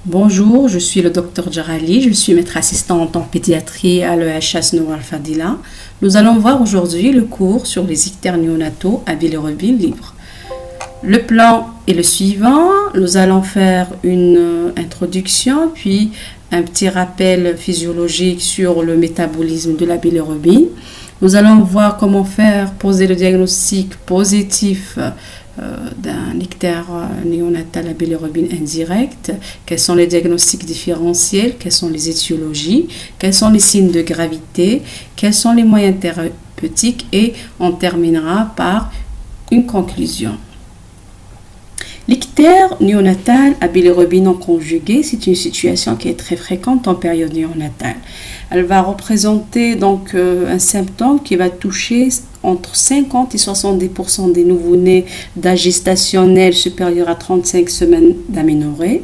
Bonjour, je suis le docteur Djarali, je suis maître assistante en pédiatrie à l'EHS Nour Al-Fadila. Nous allons voir aujourd'hui le cours sur les ictères néonataux à bilirubin libre. Le plan est le suivant, nous allons faire une introduction, puis un petit rappel physiologique sur le métabolisme de la bilirubine. Nous allons voir comment poser le diagnostic positif d'un ictère néonatal à bilirubine indirecte, quels sont les diagnostics différentiels, quelles sont les étiologies, quels sont les signes de gravité, quels sont les moyens thérapeutiques et on terminera par une conclusion. L'ictère néonatal à bilirubine non conjuguée, c'est une situation qui est très fréquente en période néonatale. Elle va représenter donc un symptôme qui va toucher entre 50 et 70% des nouveau-nés d'âge gestationnel supérieur à 35 semaines d'aménorrhée.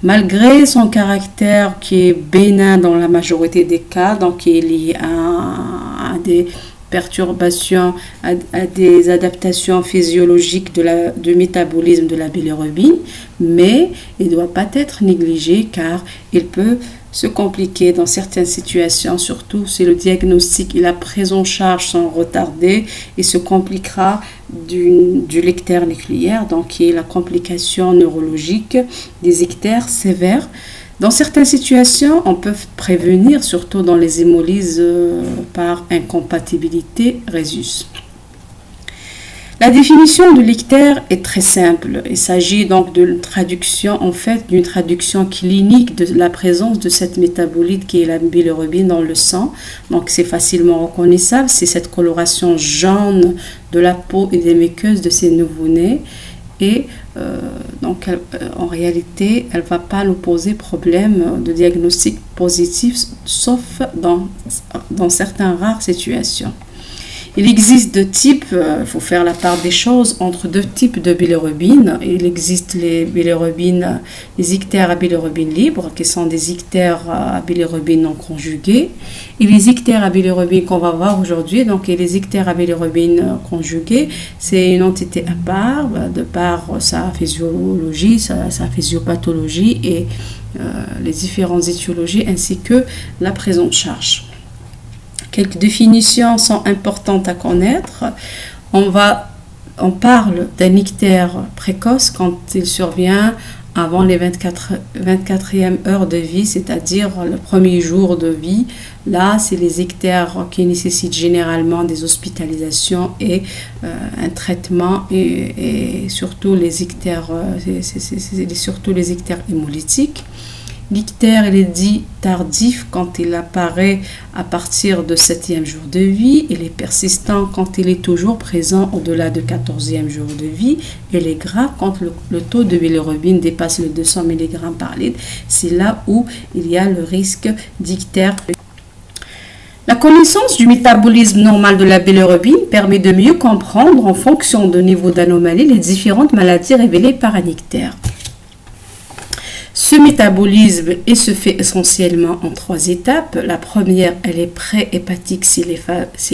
Malgré son caractère qui est bénin dans la majorité des cas, donc qui est lié à des perturbations, à des adaptations physiologiques du métabolisme de la bilirubine, mais il ne doit pas être négligé car il peut se compliquer dans certaines situations, surtout si le diagnostic et la prise en charge sont retardés, et se compliquera du ictère nucléaire, donc qui est la complication neurologique des ictères sévères. Dans certaines situations, on peut prévenir, surtout dans les hémolyses par incompatibilité résus. La définition de l'ictère est très simple. Il s'agit donc d'une traduction clinique de la présence de cette métabolite qui est la bilirubine dans le sang. Donc c'est facilement reconnaissable, c'est cette coloration jaune de la peau et des muqueuses de ces nouveau-nés. Et en réalité, elle ne va pas nous poser problème de diagnostic positif, sauf dans certaines rares situations. Il existe deux types, il faut faire la part des choses entre deux types de bilirubine. Il existe les ictères à bilirubine libre, qui sont des ictères à bilirubine non conjugués, et les ictères à bilirubine qu'on va voir aujourd'hui. Donc, les ictères à bilirubine conjugués, c'est une entité à part, de par sa physiologie, sa physiopathologie et les différentes étiologies, ainsi que la prise en charge. Quelques définitions sont importantes à connaître. On parle d'un ictère précoce quand il survient avant les 24e heure de vie, c'est-à-dire le premier jour de vie. Là, c'est les ictères qui nécessitent généralement des hospitalisations et un traitement, et surtout les ictères, surtout les ictères hémolytiques. L'ictère, il est dit tardif quand il apparaît à partir du 7e jour de vie. Il est persistant quand il est toujours présent au-delà du 14e jour de vie. Il est grave quand le taux de bilirubine dépasse les 200 mg par litre. C'est là où il y a le risque d'ictère. La connaissance du métabolisme normal de la bilirubine permet de mieux comprendre en fonction du niveau d'anomalie les différentes maladies révélées par un ictère. Ce métabolisme se fait essentiellement en 3 étapes. La première, elle est pré-hépatique, c'est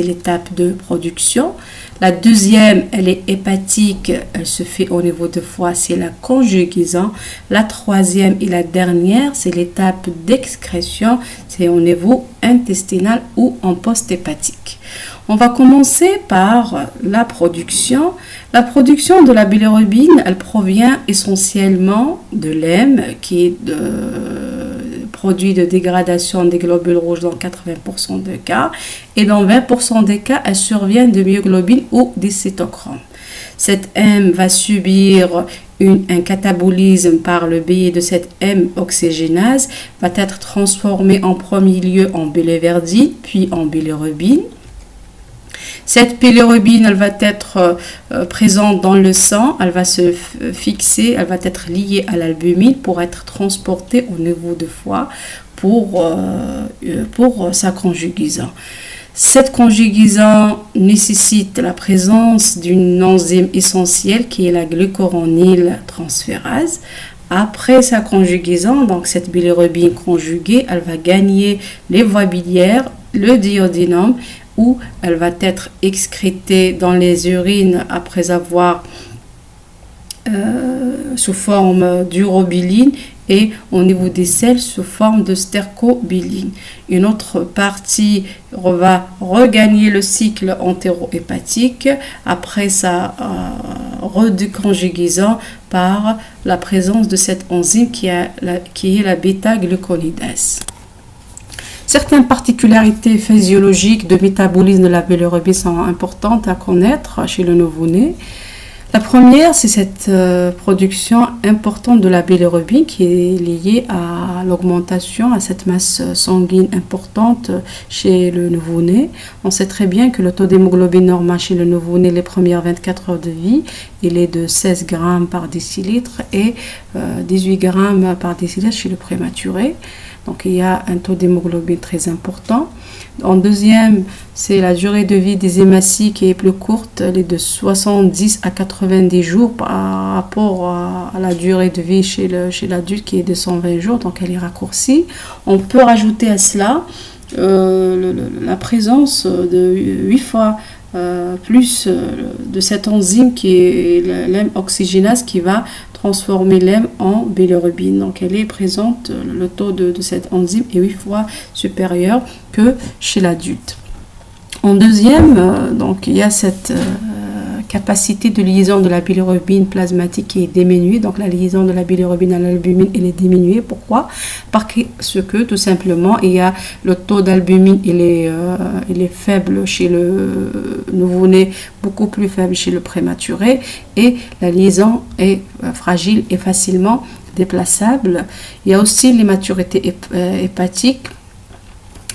l'étape de production. La deuxième, elle est hépatique, elle se fait au niveau de foie, c'est la conjugaison. La troisième et la dernière, c'est l'étape d'excrétion, c'est au niveau intestinal ou en post-hépatique. On va commencer par la production. La production de la bilirubine, elle provient essentiellement de l'hème, qui est produit de dégradation des globules rouges dans 80% des cas, et dans 20% des cas, elle survient de myoglobine ou des cytochromes. Cette hème va subir un catabolisme par le biais de cette hème oxygénase, va être transformée en premier lieu en biliverdine, puis en bilirubine. Cette bilirubine, elle va être présente dans le sang, elle va se fixer, elle va être liée à l'albumine pour être transportée au niveau du foie pour sa conjugaison. Cette conjugaison nécessite la présence d'une enzyme essentielle qui est la glucuronyltransférase. Après sa conjugaison, donc cette bilirubine conjuguée, elle va gagner les voies biliaires, le duodénum, où elle va être excrétée dans les urines après avoir sous forme d'urobiline et au niveau des selles sous forme de stercobiline. Une autre partie va regagner le cycle entérohépatique après sa redéconjugaison par la présence de cette enzyme qui est la bêta-gluconidase. Certaines particularités physiologiques de métabolisme de la bilirubine sont importantes à connaître chez le nouveau-né. La première, c'est cette production importante de la bilirubine qui est liée à l'augmentation, à cette masse sanguine importante chez le nouveau-né. On sait très bien que le taux d'hémoglobine normal chez le nouveau-né, les premières 24 heures de vie, il est de 16 grammes par décilitre et 18 grammes par décilitre chez le prématuré. Donc il y a un taux d'hémoglobine très important. En deuxième, c'est la durée de vie des hématies qui est plus courte, elle est de 70 à 90 jours par rapport à la durée de vie chez l'adulte qui est de 120 jours, donc elle est raccourcie. On peut rajouter à cela la présence de 8 fois plus de cette enzyme qui est l'hème oxygénase qui va transformer l'hème en bilirubine. Donc elle est présente, le taux de cette enzyme est 8 fois supérieur que chez l'adulte. En deuxième, donc il y a cette capacité de liaison de la bilirubine plasmatique qui est diminuée. Donc la liaison de la bilirubine à l'albumine elle est diminuée. Pourquoi? Parce que tout simplement il y a le taux d'albumine il est faible chez le nouveau-né, beaucoup plus faible chez le prématuré et la liaison est fragile et facilement déplaçable. Il y a aussi l'immaturité hépatique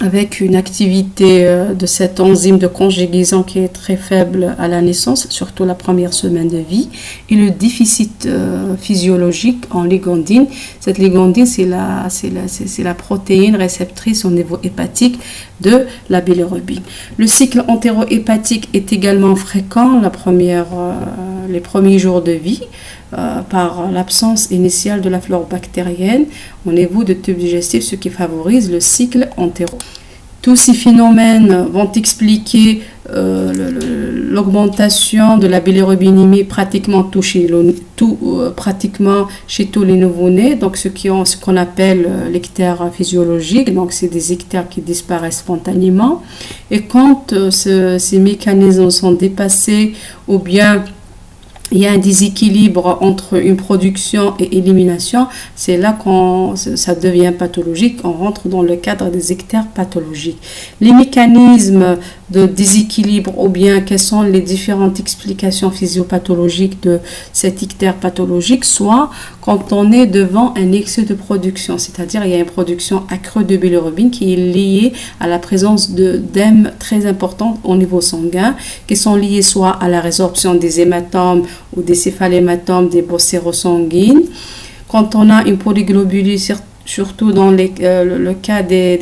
avec une activité de cette enzyme de conjugaison qui est très faible à la naissance, surtout la première semaine de vie, et le déficit physiologique en ligandine. Cette ligandine, c'est la protéine réceptrice au niveau hépatique de la bilirubine. Le cycle entérohépatique est également fréquent les premiers jours de vie, par l'absence initiale de la flore bactérienne au niveau du tube digestif, ce qui favorise le cycle entéro. Tous ces phénomènes vont expliquer l'augmentation de la bilirubinémie pratiquement chez tous les nouveau-nés, donc ceux qui ont ce qu'on appelle l'ictère physiologique, donc c'est des ictères qui disparaissent spontanément. Et quand ces mécanismes sont dépassés ou bien il y a un déséquilibre entre une production et élimination, c'est là que ça devient pathologique, on rentre dans le cadre des ictères pathologiques. Les mécanismes de déséquilibre ou bien quelles sont les différentes explications physiopathologiques de cet ictère pathologique, soit quand on est devant un excès de production, c'est-à-dire il y a une production accrue de bilirubine qui est liée à la présence d'hèmes très importantes au niveau sanguin, qui sont liées soit à la résorption des hématomes ou des céphalématomes, des bosses sérosanguines. Quand on a une polyglobulie, surtout dans le cas des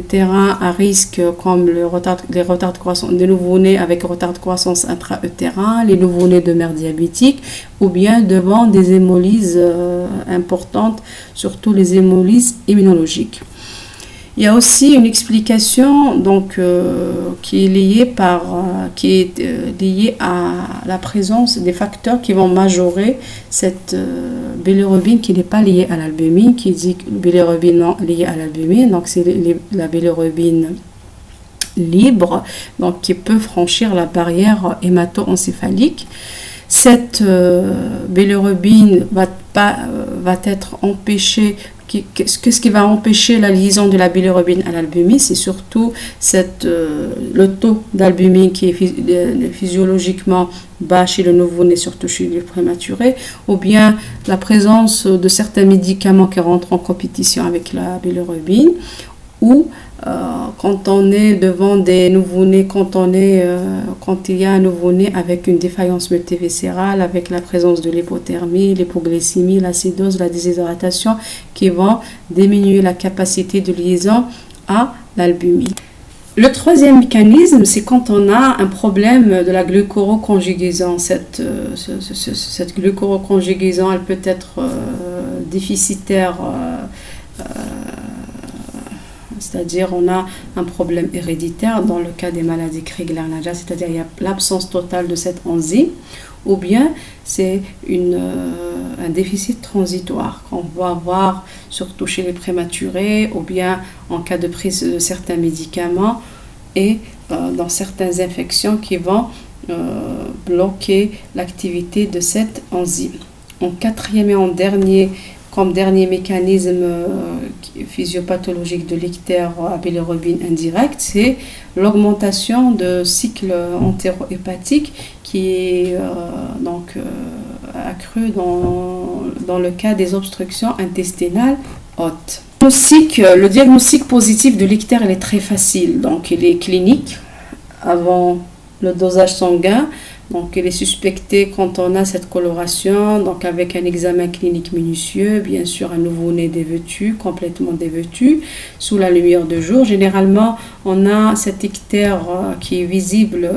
terrains à risque comme les retards de croissance des nouveau-nés avec retard de croissance intra-utérin, les nouveau-nés de mère diabétique ou bien devant des hémolyses importantes, surtout les hémolyses immunologiques. Il y a aussi une explication donc, qui est liée à la présence des facteurs qui vont majorer cette bilirubine qui n'est pas liée à l'albumine, qui dit bilirubine non liée à l'albumine, donc c'est la bilirubine libre, donc qui peut franchir la barrière hémato-encéphalique. Cette bilirubine va être empêchée. Qu'est-ce qui va empêcher la liaison de la bilirubine à l'albumine? C'est surtout le taux d'albumine qui est physiologiquement bas chez le nouveau-né, surtout chez le prématuré, ou bien la présence de certains médicaments qui rentrent en compétition avec la bilirubine, ou quand on est devant des nouveau-nés, quand il y a un nouveau-né avec une défaillance multiviscérale, avec la présence de l'hypothermie, l'hypoglycémie, l'acidose, la déshydratation, qui vont diminuer la capacité de liaison à l'albumine. Le troisième mécanisme, c'est quand on a un problème de la glucoroconjugaison. Cette glucoroconjugaison, elle peut être déficitaire, c'est-à-dire on a un problème héréditaire dans le cas des maladies Crigler-Najjar, c'est-à-dire il y a l'absence totale de cette enzyme, ou bien c'est un déficit transitoire qu'on va avoir surtout chez les prématurés, ou bien en cas de prise de certains médicaments et dans certaines infections qui vont bloquer l'activité de cette enzyme. En quatrième et en dernier, comme dernier mécanisme physiopathologique de l'ictère à bilirubine indirecte, c'est l'augmentation de cycle entérohépatique qui est accrue dans le cas des obstructions intestinales hautes. Le diagnostic positif de l'ictère est très facile, donc il est clinique avant le dosage sanguin. Donc, il est suspecté quand on a cette coloration, donc avec un examen clinique minutieux, bien sûr un nouveau-né dévêtu, complètement dévêtu, sous la lumière de jour. Généralement, on a cet ictère qui est visible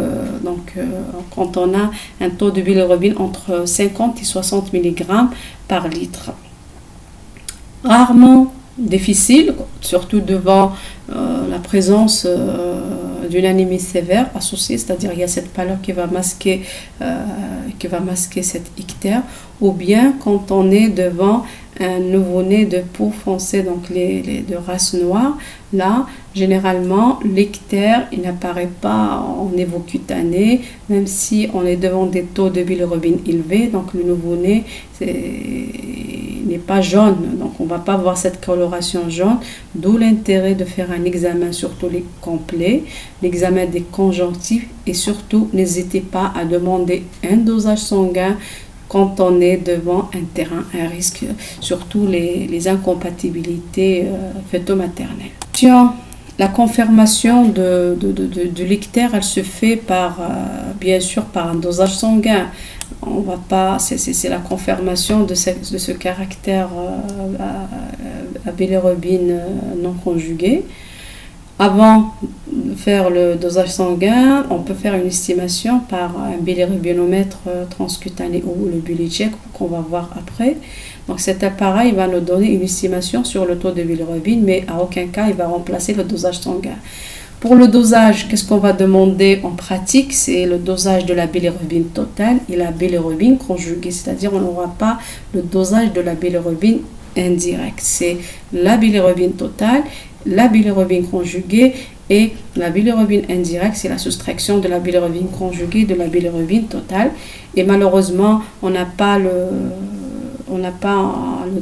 quand on a un taux de bilirubine entre 50 et 60 mg par litre. Rarement difficile, surtout devant la présence d'une anémie sévère associée, c'est-à-dire il y a cette pâleur qui va masquer cet ictère, ou bien quand on est devant un nouveau-né de peau foncée, donc de race noire. Là, généralement, l'ictère, il n'apparaît pas au niveau cutané, même si on est devant des taux de bilirubine élevés, donc le nouveau-né n'est pas jaune, donc on ne va pas voir cette coloration jaune, d'où l'intérêt de faire un examen surtout complet, l'examen des conjonctifs, et surtout n'hésitez pas à demander un dosage sanguin quand on est devant un terrain à risque, surtout les incompatibilités fœto-maternelles. La confirmation de l'ictère, elle se fait bien sûr par un dosage sanguin. On va pas, c'est la confirmation de ce caractère à bilirubine non conjuguée. Avant de faire le dosage sanguin, on peut faire une estimation par un bilirubinomètre transcutané ou le BiliCheck qu'on va voir après. Donc cet appareil va nous donner une estimation sur le taux de bilirubine, mais à aucun cas il va remplacer le dosage sanguin. Pour le dosage, qu'est-ce qu'on va demander en pratique? C'est le dosage de la bilirubine totale et la bilirubine conjuguée, c'est-à-dire on n'aura pas le dosage de la bilirubine indirecte. C'est la bilirubine totale, la bilirubine conjuguée, et la bilirubine indirecte, c'est la soustraction de la bilirubine conjuguée de la bilirubine totale. Et malheureusement, on n'a pas le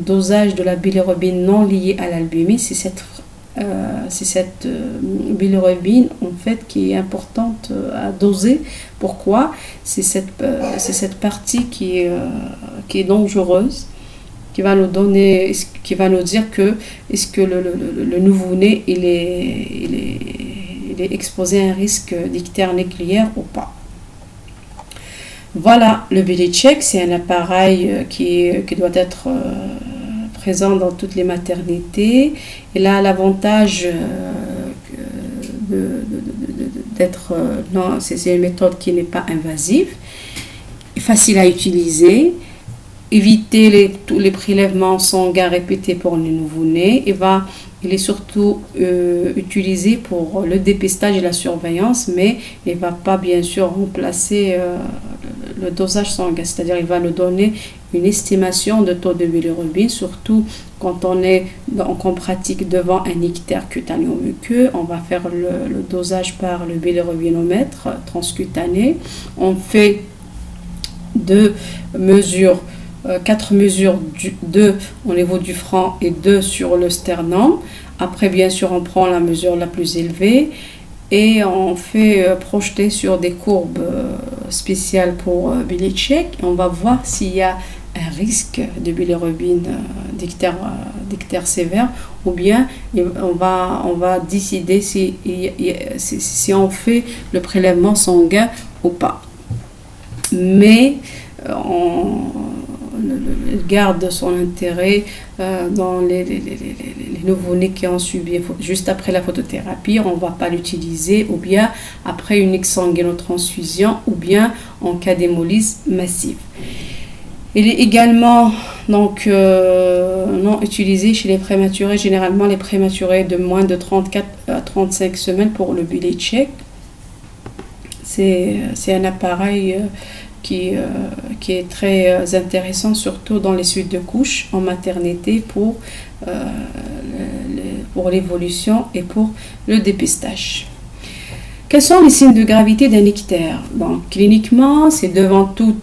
dosage de la bilirubine non liée à l'albumine. C'est cette bilirubine en fait qui est importante à doser. Pourquoi? C'est cette partie qui est dangereuse, qui va nous dire que est-ce que le nouveau-né il est exposé à un risque d'ictère nucléaire ou pas. Voilà, le BiliCheck, c'est un appareil qui doit être présent dans toutes les maternités. Il a l'avantage d'être c'est une méthode qui n'est pas invasive, facile à utiliser. Éviter tous les prélèvements sanguins répétés pour le nouveau-né. Il est surtout utilisé pour le dépistage et la surveillance, mais il ne va pas bien sûr remplacer le dosage sanguin, c'est-à-dire il va nous donner une estimation de taux de bilirubine, surtout quand on pratique devant un ictère cutanéo-muqueux. On va faire le dosage par le bilirubinomètre transcutané. On fait 4 mesures, 2 au niveau du front et 2 sur le sternum. Après, bien sûr, on prend la mesure la plus élevée et on fait projeter sur des courbes spéciales pour BiliCheck. On va voir s'il y a un risque de bilirubine d'ictère sévère, ou bien on va décider si on fait le prélèvement sanguin ou pas. Mais il garde son intérêt dans les nouveau-nés qui ont subi juste après la photothérapie. On ne va pas l'utiliser, ou bien après une exsanguinotransfusion, ou bien en cas d'hémolyse massive. Il est également non utilisé chez les prématurés, généralement les prématurés de moins de 34 à 35 semaines pour le BiliCheck. C'est un appareil qui est très intéressant, surtout dans les suites de couches en maternité pour l'évolution et pour le dépistage. Quels sont les signes de gravité d'un ictère? Donc, cliniquement, c'est devant tout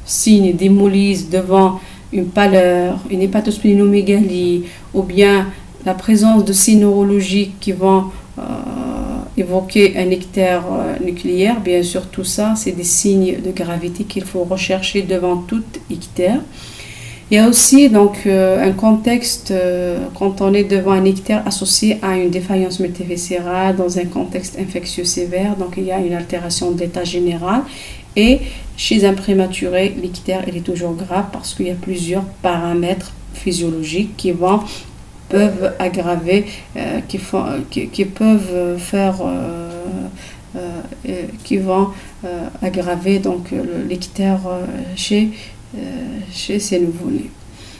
signe d'hémolyse, devant une pâleur, une hépatosplénomégalie, ou bien la présence de signes neurologiques qui vont évoquer un ictère nucléaire. Bien sûr, tout ça, c'est des signes de gravité qu'il faut rechercher devant tout ictère. Il y a aussi donc un contexte quand on est devant un ictère associé à une défaillance multiviscérale dans un contexte infectieux sévère. Donc il y a une altération de l'état général. Et chez un prématuré, l'ictère il est toujours grave parce qu'il y a plusieurs paramètres physiologiques qui peuvent aggraver, qui peuvent faire, qui vont aggraver donc l'ictère chez ces nouveau-nés.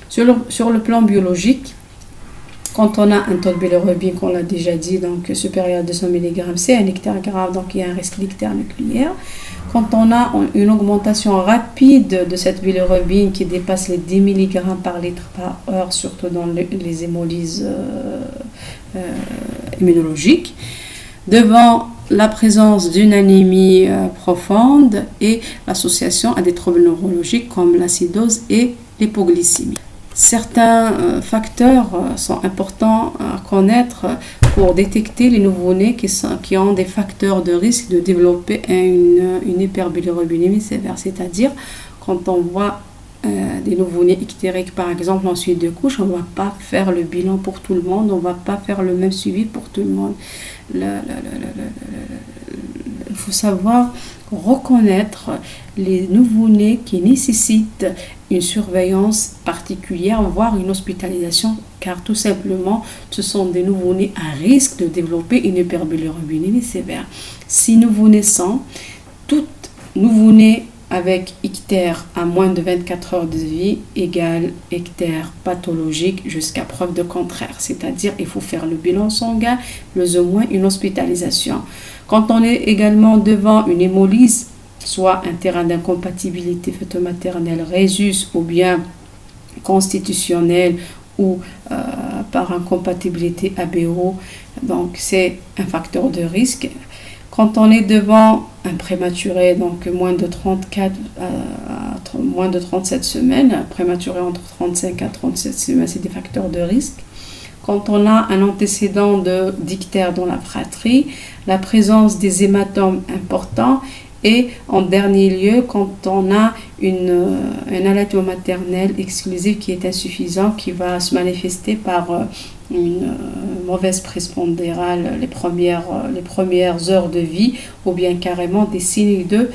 Sur le plan biologique, quand on a un taux de bilirubine, qu'on l'a déjà dit, donc supérieur à 200 mg, c'est un ictère grave, donc il y a un risque d'ictère nucléaire. Quand on a une augmentation rapide de cette bilirubine qui dépasse les 10 mg par litre par heure, surtout dans les hémolyses immunologiques, devant la présence d'une anémie profonde et l'association à des troubles neurologiques comme l'acidose et l'hypoglycémie. Certains facteurs sont importants à connaître pour détecter les nouveau-nés qui ont des facteurs de risque de développer une hyperbilirubinémie sévère, c'est-à-dire quand on voit des nouveau-nés ictériques par exemple en suite de couche, on ne va pas faire le bilan pour tout le monde, on ne va pas faire le même suivi pour tout le monde. Il faut savoir reconnaître les nouveau-nés qui nécessitent une surveillance particulière, voire une hospitalisation, car tout simplement, ce sont des nouveau-nés à risque de développer une hyperbilirubinémie sévère. Si nouveau-naissant, tout nouveau-né avec ictère à moins de 24 heures de vie égale ictère pathologique jusqu'à preuve de contraire. C'est-à-dire il faut faire le bilan sanguin, plus ou moins une hospitalisation. Quand on est également devant une hémolyse, soit un terrain d'incompatibilité fœto-maternelle résus ou bien constitutionnelle ou par incompatibilité ABO, donc c'est un facteur de risque. Quand on est devant un prématuré, donc moins de 37 semaines, prématuré entre 35 à 37 semaines, c'est des facteurs de risque. Quand on a un antécédent d'ictère dans la fratrie, la présence des hématomes importants et en dernier lieu, quand on a un allaitement maternel exclusif qui est insuffisant, qui va se manifester par une mauvaise prise pondérale les premières heures de vie ou bien carrément des signes de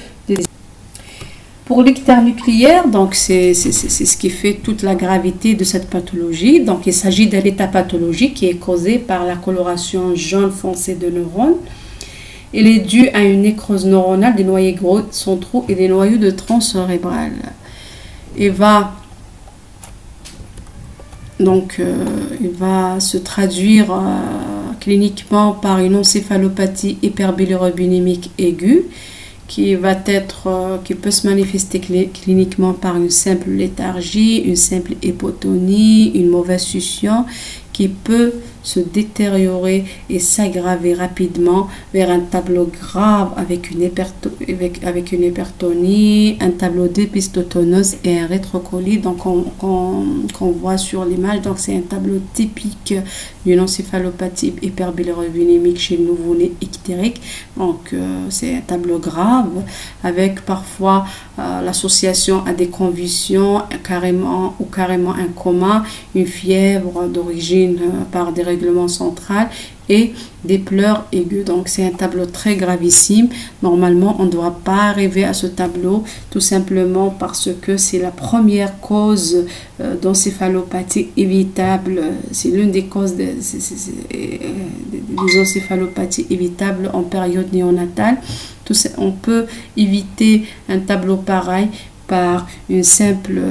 Pour l'ictère nucléaire, donc c'est ce qui fait toute la gravité de cette pathologie. Donc il s'agit d'un état pathologique qui est causé par la coloration jaune foncé de neurones. Il est dû à une nécrose neuronale des noyaux gros centraux et des noyaux de tronc cérébral. Il va se traduire cliniquement par une encéphalopathie hyperbilirubinémique aiguë qui peut se manifester cliniquement par une simple léthargie, une simple hypotonie, une mauvaise succion qui peut se détériorer et s'aggraver rapidement vers un tableau grave avec une hypertonie, un tableau d'épistotonose et un rétrocolie qu'on voit sur l'image. Donc c'est un tableau typique d'une encéphalopathie hyperbilirubinémique chez le nouveau-né ictérique. Donc c'est un tableau grave avec parfois l'association à des convulsions carrément un coma, une fièvre d'origine par dérèglement central et des pleurs aigus. Donc c'est un tableau très gravissime. Normalement on ne doit pas arriver à ce tableau tout simplement parce que c'est la première cause d'encéphalopathie évitable. C'est l'une des causes des encéphalopathies évitables en période néonatale. On peut éviter un tableau pareil par une simple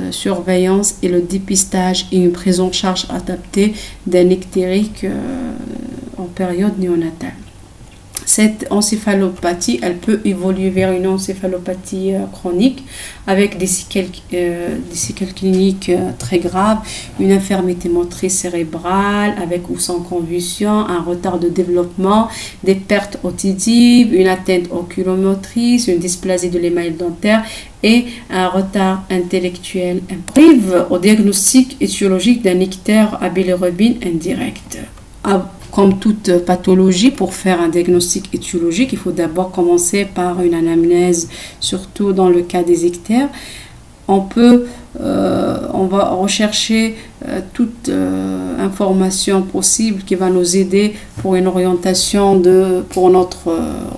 surveillance et le dépistage et une prise en charge adaptée d'un ictérique en période néonatale. Cette encéphalopathie, elle peut évoluer vers une encéphalopathie chronique avec des séquelles cliniques très graves, une infirmité motrice cérébrale avec ou sans convulsion, un retard de développement, des pertes auditives, une atteinte oculomotrice, une dysplasie de l'émail dentaire et un retard intellectuel. Arrive au diagnostic étiologique d'un ictère à bilirubine indirect. Comme toute pathologie, pour faire un diagnostic étiologique, il faut d'abord commencer par une anamnèse, surtout dans le cas des ictères. On va rechercher toute information possible qui va nous aider pour une orientation pour notre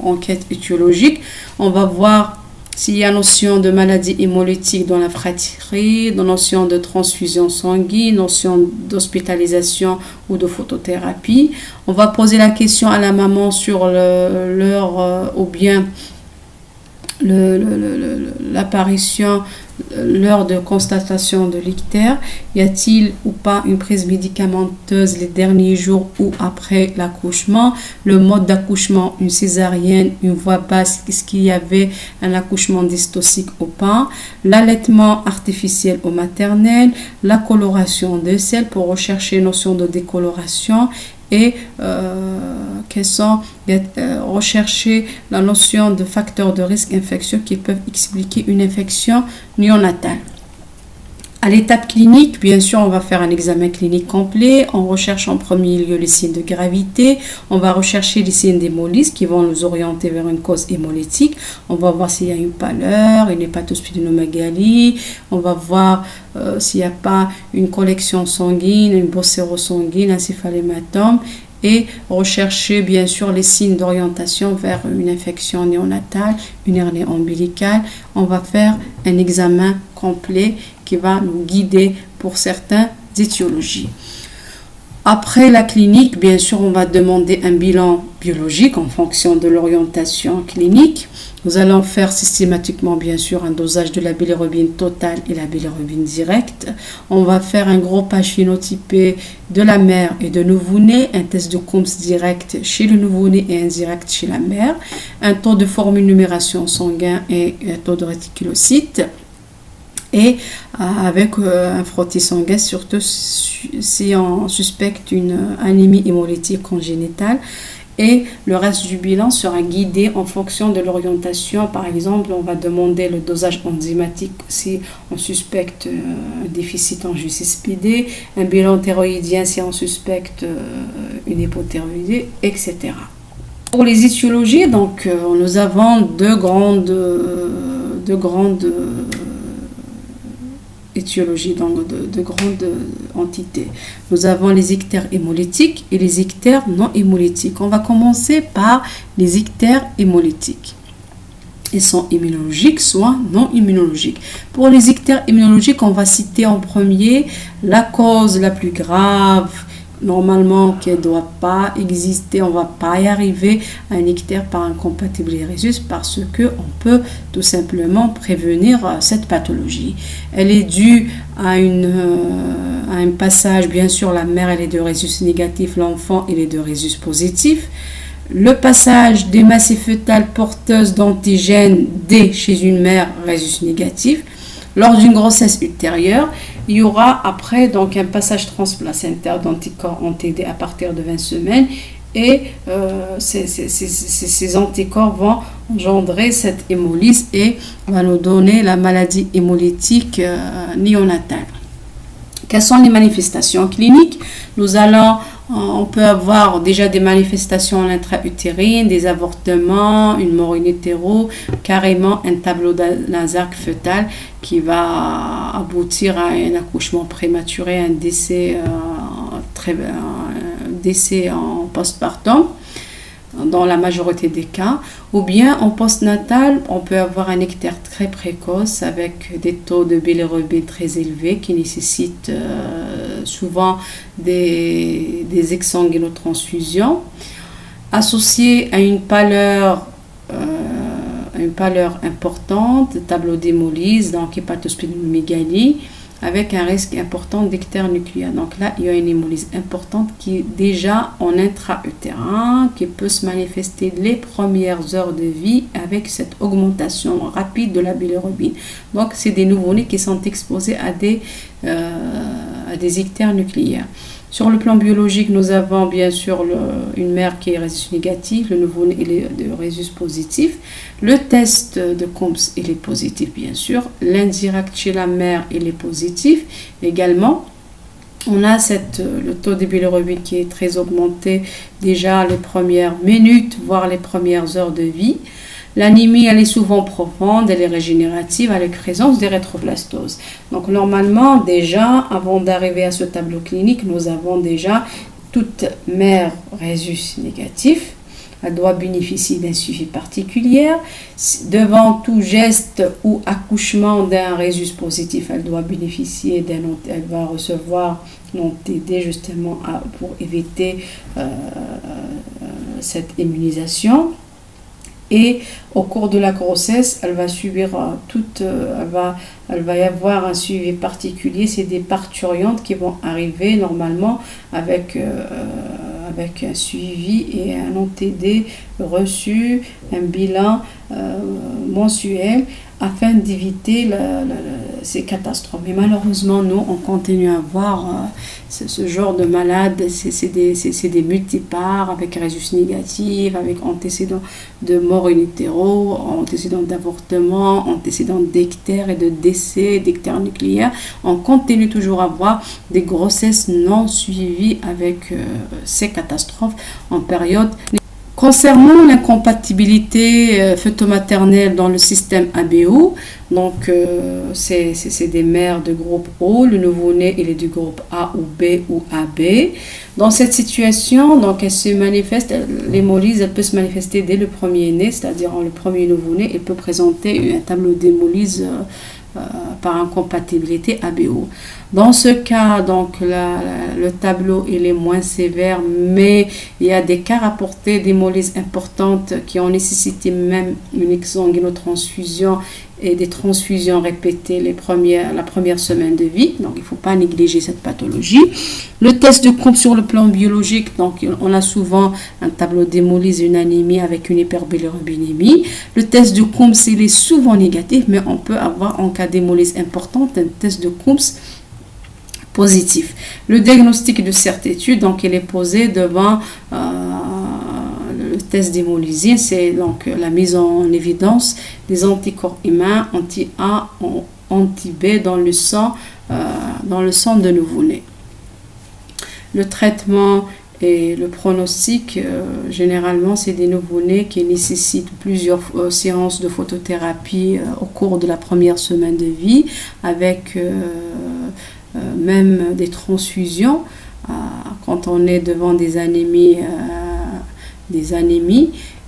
enquête étiologique. On va voir s'il y a notion de maladie hémolytique dans la fratrie, notion de transfusion sanguine, notion d'hospitalisation ou de photothérapie. On va poser la question à la maman sur l'heure ou bien l'apparition, l'heure de constatation de l'ictère. Y a-t-il ou pas une prise médicamenteuse les derniers jours ou après l'accouchement? Le mode d'accouchement, une césarienne, une voix basse, est-ce qu'il y avait un accouchement dystocique ou pas? L'allaitement artificiel ou maternel, la coloration de selles pour rechercher notion de décoloration et rechercher la notion de facteurs de risque infectieux qui peuvent expliquer une infection néonatale. À l'étape clinique, bien sûr, on va faire un examen clinique complet. On recherche en premier lieu les signes de gravité. On va rechercher les signes d'hémolyse qui vont nous orienter vers une cause hémolytique. On va voir s'il y a une pâleur, une hépatosplénomégalie. On va voir s'il n'y a pas une collection sanguine, une bosse sérosanguine, un céphalématome. Et rechercher bien sûr les signes d'orientation vers une infection néonatale, une hernie ombilicale. On va faire un examen complet qui va nous guider pour certaines étiologies. Après la clinique, bien sûr, on va demander un bilan biologique en fonction de l'orientation clinique. Nous allons faire systématiquement, bien sûr, un dosage de la bilirubine totale et la bilirubine directe. On va faire un groupage phénotypé de la mère et de nouveau-né, un test de Coombs direct chez le nouveau-né et indirect chez la mère, un taux de formule numération sanguin et un taux de réticulocytes. Et avec un frottis sanguin, surtout si on suspecte une anémie hémolytique congénitale. Et le reste du bilan sera guidé en fonction de l'orientation. Par exemple, on va demander le dosage enzymatique si on suspecte un déficit en GCSPD, un bilan thyroïdien si on suspecte une hypothyroïdie, etc. Pour les étiologies, donc, nous avons deux grandes étiologies, donc de grandes entités. Nous avons les ictères hémolytiques et les ictères non hémolytiques. On va commencer par les ictères hémolytiques. Ils sont immunologiques, soit non immunologiques. Pour les ictères immunologiques, on va citer en premier la cause la plus grave, normalement qui ne doit pas exister, on ne va pas y arriver à un ictère par incompatible rhésus parce qu'on peut tout simplement prévenir cette pathologie. Elle est due à un passage, bien sûr, la mère elle est de rhésus négatif, l'enfant il est de rhésus positif. Le passage des massées fœtales porteuses d'antigène D chez une mère rhésus négatif. Lors d'une grossesse ultérieure, il y aura après donc un passage transplacentaire d'anticorps anti-D à partir de 20 semaines et ces anticorps vont engendrer cette hémolyse et va nous donner la maladie hémolytique néonatale. Quelles sont les manifestations cliniques? On peut avoir déjà des manifestations intra-utérines, des avortements, une mort in utero, carrément un tableau Nazark fœtal qui va aboutir à un accouchement prématuré, un décès en postpartum dans la majorité des cas, ou bien en postnatal, on peut avoir un ictère très précoce avec des taux de bilirubine très élevés qui nécessitent souvent des exsanguinotransfusions, associés à une pâleur importante, tableau d'hémolyse, donc hépatosplénomégalie, avec un risque important d'ictère nucléaire. Donc là, il y a une hémolyse importante qui est déjà en intra-utérin, qui peut se manifester les premières heures de vie avec cette augmentation rapide de la bilirubine. Donc, c'est des nouveau-nés qui sont exposés à des ictères nucléaires. Sur le plan biologique, nous avons bien sûr une mère qui est rhésus négatif, le nouveau-né est de rhésus positif. Le test de Coombs, il est positif bien sûr. L'indirect chez la mère, il est positif également. On a le taux de bilirubine qui est très augmenté déjà les premières minutes, voire les premières heures de vie. L'anémie, elle est souvent profonde, elle est régénérative avec présence des rétroblastoses. Donc normalement, déjà, avant d'arriver à ce tableau clinique, nous avons déjà toute mère rhésus négatif. Elle doit bénéficier d'un suivi particulier. Devant tout geste ou accouchement d'un rhésus positif, elle doit bénéficier elle va recevoir l'ONTD justement pour éviter cette immunisation. Et au cours de la grossesse, elle va subir elle va y avoir un suivi particulier. C'est des parturientes qui vont arriver normalement avec un suivi et un ONTD reçu, un bilan mensuel afin d'éviter ces catastrophes. Mais malheureusement, nous, on continue à voir ce genre de malades. C'est des multipares avec rhésus négatif, avec antécédents de mort in utero, antécédents d'avortement, antécédents d'ictère et de décès, d'ictère nucléaire. On continue toujours à voir des grossesses non suivies avec ces catastrophes en période. Concernant l'incompatibilité fœtomaternelle dans le système ABO, donc c'est des mères de groupe O, le nouveau-né il est du groupe A ou B ou AB. Dans cette situation, donc elle se manifeste, l'hémolyse elle peut se manifester dès le premier-né, c'est-à-dire le premier nouveau-né, il peut présenter un tableau d'hémolyse par incompatibilité ABO. Dans ce cas, donc le tableau il est moins sévère, mais il y a des cas rapportés d'hémolyse importantes qui ont nécessité même une exsanguinotransfusion et des transfusions répétées la première semaine de vie. Donc il ne faut pas négliger cette pathologie. Le test de Coombs sur le plan biologique, donc on a souvent un tableau d'hémolyse, une anémie avec une hyperbilirubinémie. Le test de Coombs il est souvent négatif, mais on peut avoir en cas d'hémolyse importante un test de Coombs positif. Le diagnostic de certitude, donc il est posé devant le test d'hémolysie, c'est donc la mise en évidence des anticorps humains anti-A, anti-B dans le sang de nouveau-né. Le traitement et le pronostic, généralement, c'est des nouveau-nés qui nécessitent plusieurs séances de photothérapie au cours de la première semaine de vie, avec même des transfusions quand on est devant des anémies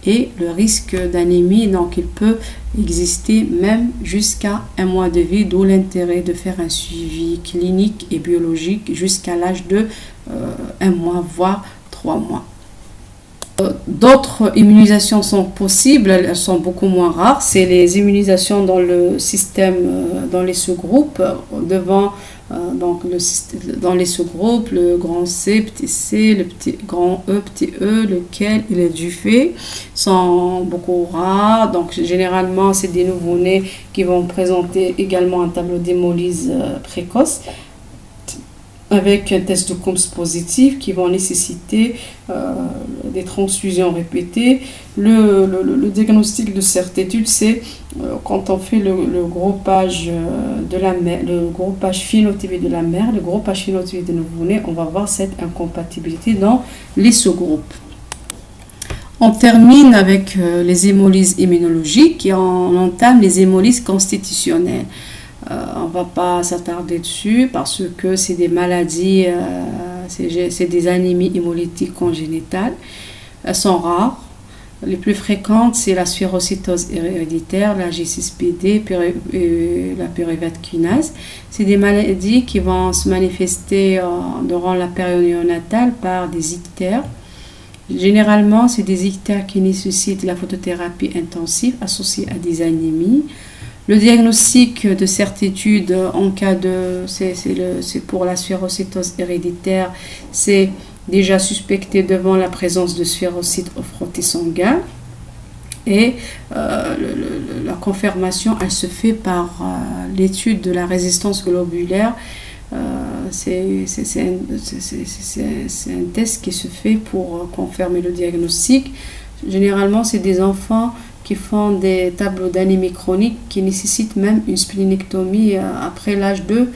et le risque d'anémie, donc il peut exister même jusqu'à un mois de vie, d'où l'intérêt de faire un suivi clinique et biologique jusqu'à l'âge de 1 mois voire 3 mois. D'autres immunisations sont possibles, elles sont beaucoup moins rares. C'est les immunisations dans le système, dans les sous-groupes, dans les sous-groupes, le grand C, petit c, le grand E, petit e, lequel il est du fait, sont beaucoup rares. Donc généralement, c'est des nouveau-nés qui vont présenter également un tableau d'hémolyse précoce, avec un test de Coombs positif qui vont nécessiter des transfusions répétées. Le diagnostic de certitude, c'est quand on fait le groupage de la mère, le groupage phénotypé de la mère, le groupage phénotypé de nouveau-né, on va voir cette incompatibilité dans les sous-groupes. On termine avec les hémolyses immunologiques et on entame les hémolyses constitutionnelles. On ne va pas s'attarder dessus parce que c'est des maladies, c'est des anémies hémolytiques congénitales. Elles sont rares. Les plus fréquentes, c'est la sphérocytose héréditaire, la G6PD, la pyruvate kinase. C'est des maladies qui vont se manifester durant la période néonatale par des ictères. Généralement, c'est des ictères qui nécessitent la photothérapie intensive associée à des anémies. Le diagnostic de certitude en cas c'est pour la sphérocytose héréditaire, c'est déjà suspecté devant la présence de sphérocytes au frottis sanguin. Et la confirmation, elle se fait par l'étude de la résistance globulaire. C'est un test qui se fait pour confirmer le diagnostic. Généralement, c'est des enfants qui font des tableaux d'anémie chronique qui nécessitent même une splénectomie après l'âge de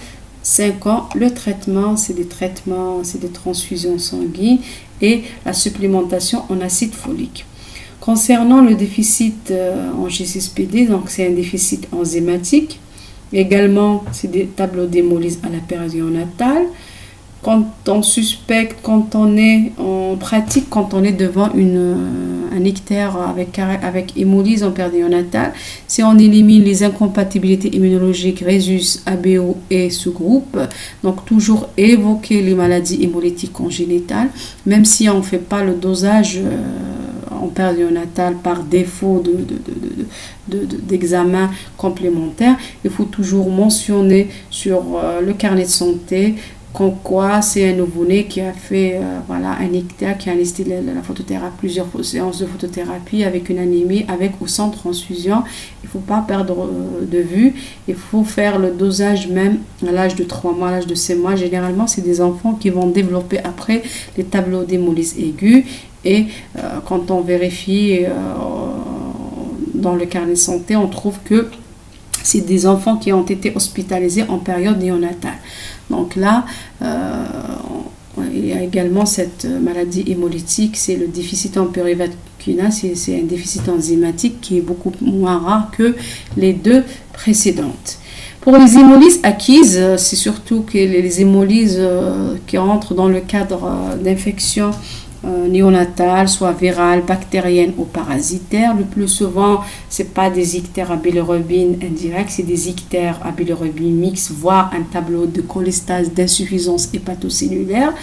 5 ans. Le traitement, c'est des transfusions sanguines et la supplémentation en acide folique. Concernant le déficit en G6PD, donc c'est un déficit enzymatique. Également, c'est des tableaux d'hémolyse à la période néonatale. Quand on suspecte, quand on est en pratique, quand on est devant un ictère avec hémolyse en période néonatale, si on élimine les incompatibilités immunologiques Rhésus, ABO et sous-groupe, donc toujours évoquer les maladies hémolytiques congénitales, même si on ne fait pas le dosage en période néonatale par défaut d'examen complémentaire, il faut toujours mentionner sur le carnet de santé comme quoi c'est un nouveau-né qui a fait un ictère, qui a listé la photothérapie, plusieurs séances de photothérapie avec une anémie, avec ou sans transfusion. Il ne faut pas perdre de vue. Il faut faire le dosage même à l'âge de 3 mois, à l'âge de 6 mois. Généralement, c'est des enfants qui vont développer après les tableaux d'hémolyse aiguë. Et quand on vérifie dans le carnet de santé, on trouve que c'est des enfants qui ont été hospitalisés en période néonatale. Donc là, il y a également cette maladie hémolytique, c'est le déficit en pyruvate kinase, c'est un déficit enzymatique qui est beaucoup moins rare que les deux précédentes. Pour les hémolyses acquises, c'est surtout que les hémolyses qui rentrent dans le cadre d'infections néonatales, soit virales, bactériennes ou parasitaires. Le plus souvent, ce n'est pas des ictères à bilirubine indirects, c'est des ictères à bilirubine mixte, voire un tableau de cholestase d'insuffisance hépatocellulaire.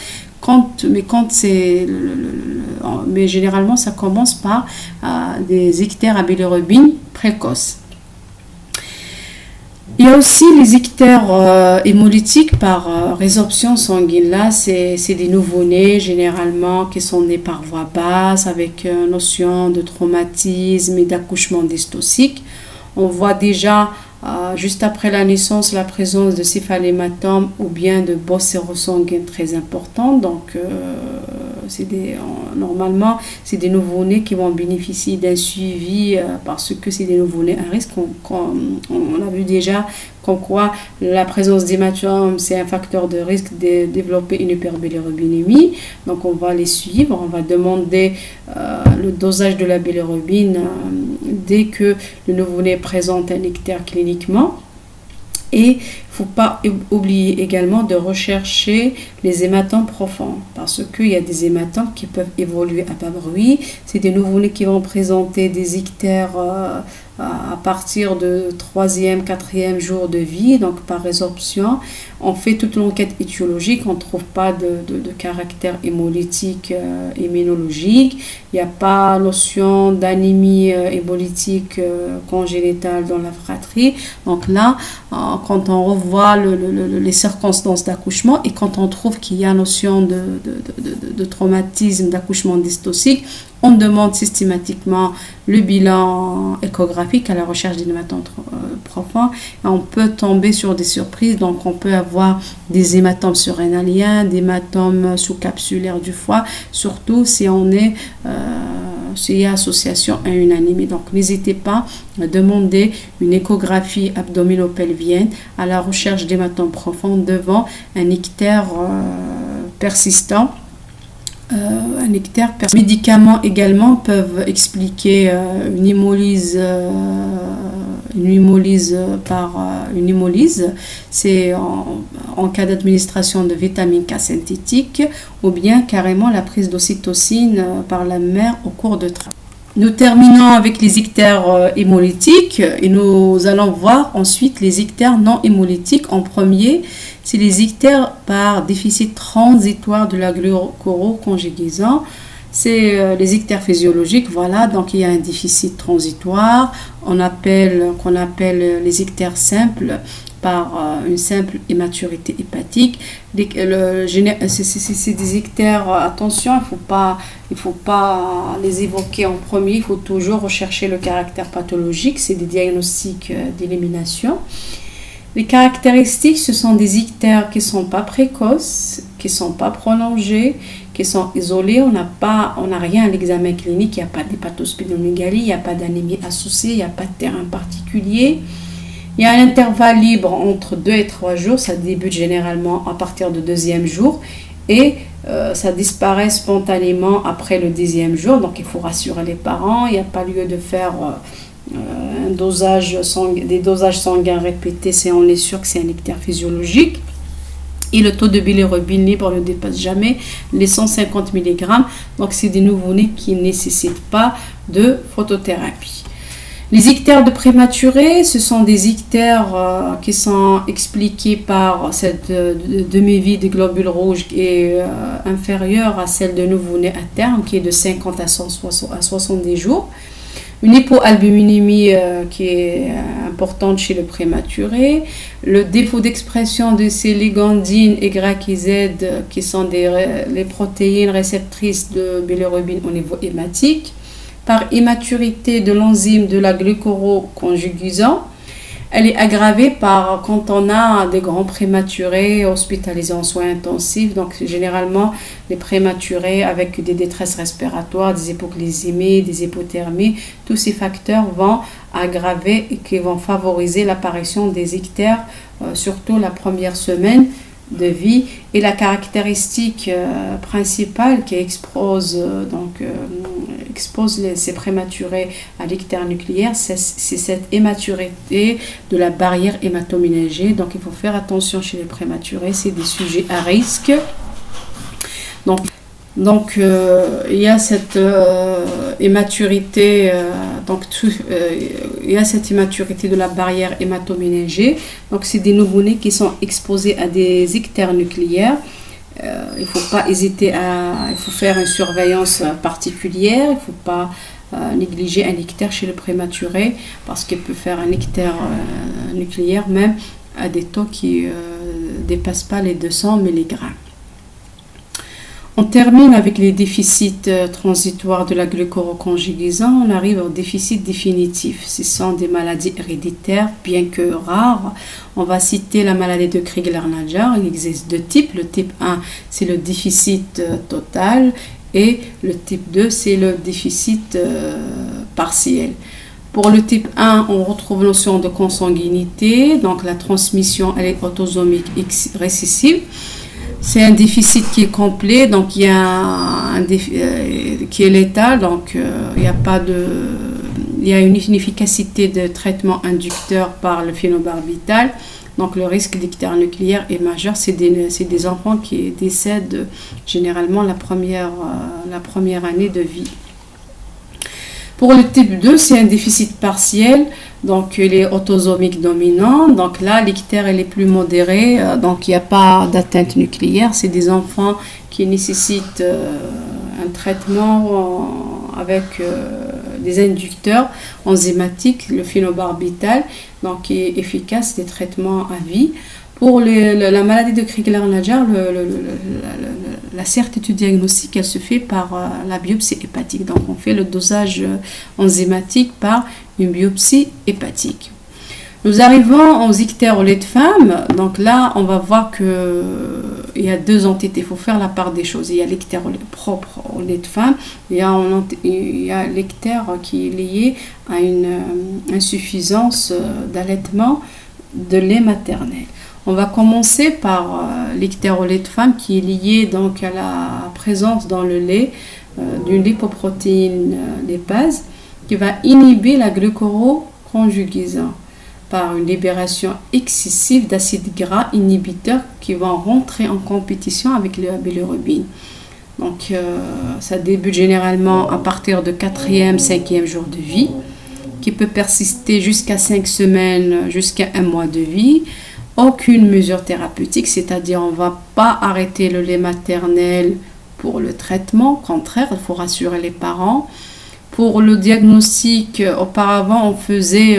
Mais généralement, ça commence par des ictères à bilirubine précoces. Il y a aussi les ictères hémolytiques par résorption sanguine. Là, c'est des nouveau-nés généralement qui sont nés par voie basse avec notion de traumatisme et d'accouchement dystocique. On voit déjà juste après la naissance la présence de céphalématomes ou bien de bosses sérosanguines très importantes. Donc, normalement, c'est des nouveau-nés qui vont bénéficier d'un suivi parce que c'est des nouveau-nés à risque. On a vu déjà comme quoi la présence d'hématomes, c'est un facteur de risque de développer une hyperbilirubinémie. Donc, on va les suivre, on va demander le dosage de la bilirubine dès que le nouveau-né présente un ictère cliniquement. Et il ne faut pas oublier également de rechercher les hématomes profonds parce qu'il y a des hématomes qui peuvent évoluer à bas bruit. C'est des nouveau-nés qui vont présenter des ictères à partir de 3e, 4e jour de vie, donc par résorption. On fait toute l'enquête étiologique, on ne trouve pas de caractère hémolytique immunologique, il n'y a pas notion d'anémie hémolytique congénitale dans la fratrie. Donc là, quand on revoit les circonstances d'accouchement et quand on trouve qu'il y a notion de traumatisme d'accouchement dystocique, on demande systématiquement le bilan échographique à la recherche d'hématomes profonds. On peut tomber sur des surprises, donc on peut avoir des hématomes surrénaliens, des hématomes sous-capsulaires du foie, surtout si on est s'il y a association à une anémie. Donc n'hésitez pas à demander une échographie abdominopelvienne à la recherche d'hématomes profonds devant un ictère persistant. Les médicaments également peuvent expliquer une hémolyse par une hémolyse. C'est en cas d'administration de vitamine K synthétique ou bien carrément la prise d'ocytocine par la mère au cours de travail. Nous terminons avec les ictères hémolytiques et nous allons voir ensuite les ictères non hémolytiques. En premier, c'est les ictères par déficit transitoire de la glucuroconjugaison. c'est les ictères physiologiques. Voilà, donc il y a un déficit transitoire qu'on appelle les ictères simples par une simple immaturité hépatique. C'est des ictères, attention, il faut pas les évoquer en premier, il faut toujours rechercher le caractère pathologique, c'est des diagnostics d'élimination. Les caractéristiques, ce sont des ictères qui ne sont pas précoces, qui ne sont pas prolongés, qui sont isolés. On n'a rien à l'examen clinique, il n'y a pas d'hépatosplénomégalie, il n'y a pas d'anémie associée, il n'y a pas de terrain particulier. Il y a un intervalle libre entre 2 et 3 jours, ça débute généralement à partir du 2e jour et ça disparaît spontanément après le 10e jour. Donc il faut rassurer les parents, il n'y a pas lieu de faire des dosages sanguins répétés si on est sûr que c'est un ictère physiologique. Et le taux de bilirubine libre ne dépasse jamais les 150 mg. Donc c'est des nouveau-nés qui ne nécessitent pas de photothérapie. Les ictères de prématurés, ce sont des ictères qui sont expliqués par cette demi-vie des globules rouges qui est inférieure à celle de nouveau-né à terme, qui est de 50 à 70 jours. Une hypoalbuminémie qui est importante chez le prématuré. Le défaut d'expression de ces ligandines Y et Z qui sont les protéines réceptrices de bilirubine au niveau hématique. Par immaturité de l'enzyme de la glucoroconjugisant. Elle est aggravée quand on a des grands prématurés hospitalisés en soins intensifs. Donc généralement les prématurés avec des détresses respiratoires, des hypoglycémies, des hypothermies, tous ces facteurs vont aggraver et qui vont favoriser l'apparition des ictères, surtout la première semaine de vie. Et la caractéristique principale qui expose ces prématurés à l'ictère nucléaire, c'est cette immaturité de la barrière hématoménagée. Donc il faut faire attention chez les prématurés, c'est des sujets à risque. Donc il y a cette immaturité, il y a cette immaturité de la barrière hématoménagée. Donc c'est des nouveau-nés qui sont exposés à des ictères nucléaires. Il ne faut pas hésiter il faut faire une surveillance particulière. Il ne faut pas négliger un ictère chez le prématuré parce qu'il peut faire un ictère nucléaire même à des taux qui ne dépassent pas les 200 mg. On termine avec les déficits transitoires de la glucoroconjugisant. On arrive au déficit définitif. Ce sont des maladies héréditaires, bien que rares. On va citer la maladie de Crigler-Najjar. Il existe 2 types. Le type 1, c'est le déficit total. Et le type 2, c'est le déficit partiel. Pour le type 1, on retrouve la notion de consanguinité. Donc la transmission, elle est autosomique récessive. C'est un déficit qui est complet, donc il y a qui est létal, donc il y a une inefficacité de traitement inducteur par le phénobarbital. Donc le risque d'ictère nucléaire est majeur. C'est des enfants qui décèdent généralement la première année de vie. Pour le type 2, c'est un déficit partiel, donc il est autosomique dominant. Donc là, l'ictère est plus modéré, donc il n'y a pas d'atteinte nucléaire. C'est des enfants qui nécessitent un traitement avec des inducteurs enzymatiques, le phénobarbital, donc qui est efficace, des traitements à vie. Pour la maladie de Crigler-Najjar, la certitude diagnostique, elle se fait par la biopsie hépatique. Donc, on fait le dosage enzymatique par une biopsie hépatique. Nous arrivons aux ictères au lait de femme. Donc là, on va voir qu'il y a 2 entités. Il faut faire la part des choses. Il y a l'ictère propre au lait de femme. Il y a l'ictère qui est lié à une insuffisance d'allaitement de lait maternel. On va commencer par l'ictère au lait de femme qui est lié donc à la présence dans le lait d'une lipoprotéine lipase qui va inhiber la glucoroconjugisant par une libération excessive d'acides gras inhibiteurs qui vont rentrer en compétition avec la bilirubine. Donc ça débute généralement à partir de 4e, 5e jour de vie qui peut persister jusqu'à 5 semaines, jusqu'à 1 mois de vie. Aucune mesure thérapeutique, c'est-à-dire on ne va pas arrêter le lait maternel Pour le traitement, au contraire, il faut rassurer les parents. Pour le diagnostic, auparavant, on faisait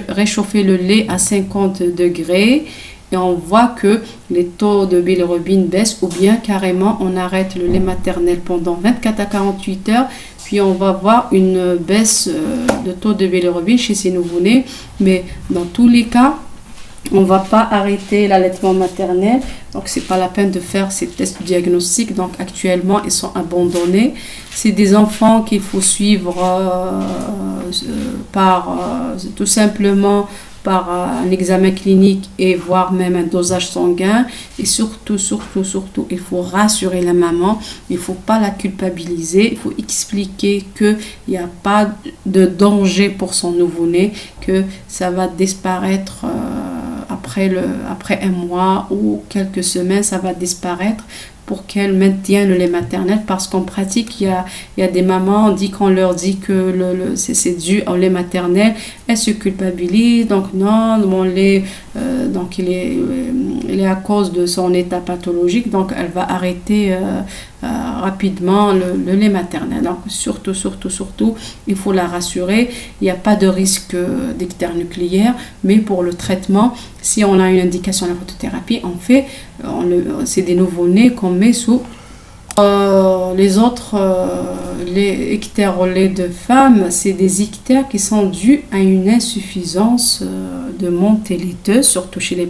réchauffer le lait à 50 degrés et on voit que les taux de bilirubine baissent ou bien carrément on arrête le lait maternel pendant 24 à 48 heures. Puis on va voir une baisse de taux de bilirubine chez ces nouveau-nés. Mais dans tous les cas, on ne va pas arrêter l'allaitement maternel. Donc, ce n'est pas la peine de faire ces tests diagnostiques. Donc, actuellement, ils sont abandonnés. C'est des enfants qu'il faut suivre tout simplement par un examen clinique et voire même un dosage sanguin. Et surtout, il faut rassurer la maman. Il ne faut pas la culpabiliser. Il faut expliquer qu'il n'y a pas de danger pour son nouveau-né, que ça va disparaître après un mois ou quelques semaines, ça va disparaître pour qu'elles maintiennent le lait maternel, parce qu'en pratique, il y a des mamans, qu'on leur dit que c'est dû au lait maternel, elles se culpabilisent, donc non, mon lait, donc il est à cause de son état pathologique, donc elle va arrêter rapidement le lait maternel. Donc surtout, il faut la rassurer, il n'y a pas de risque d'ictère nucléaire, mais pour le traitement, si on a une indication à la photothérapie, c'est des nouveau-nés qu'on met sous les ictères au lait de femme, c'est des ictères qui sont dus à une insuffisance de montée laiteuse, surtout chez les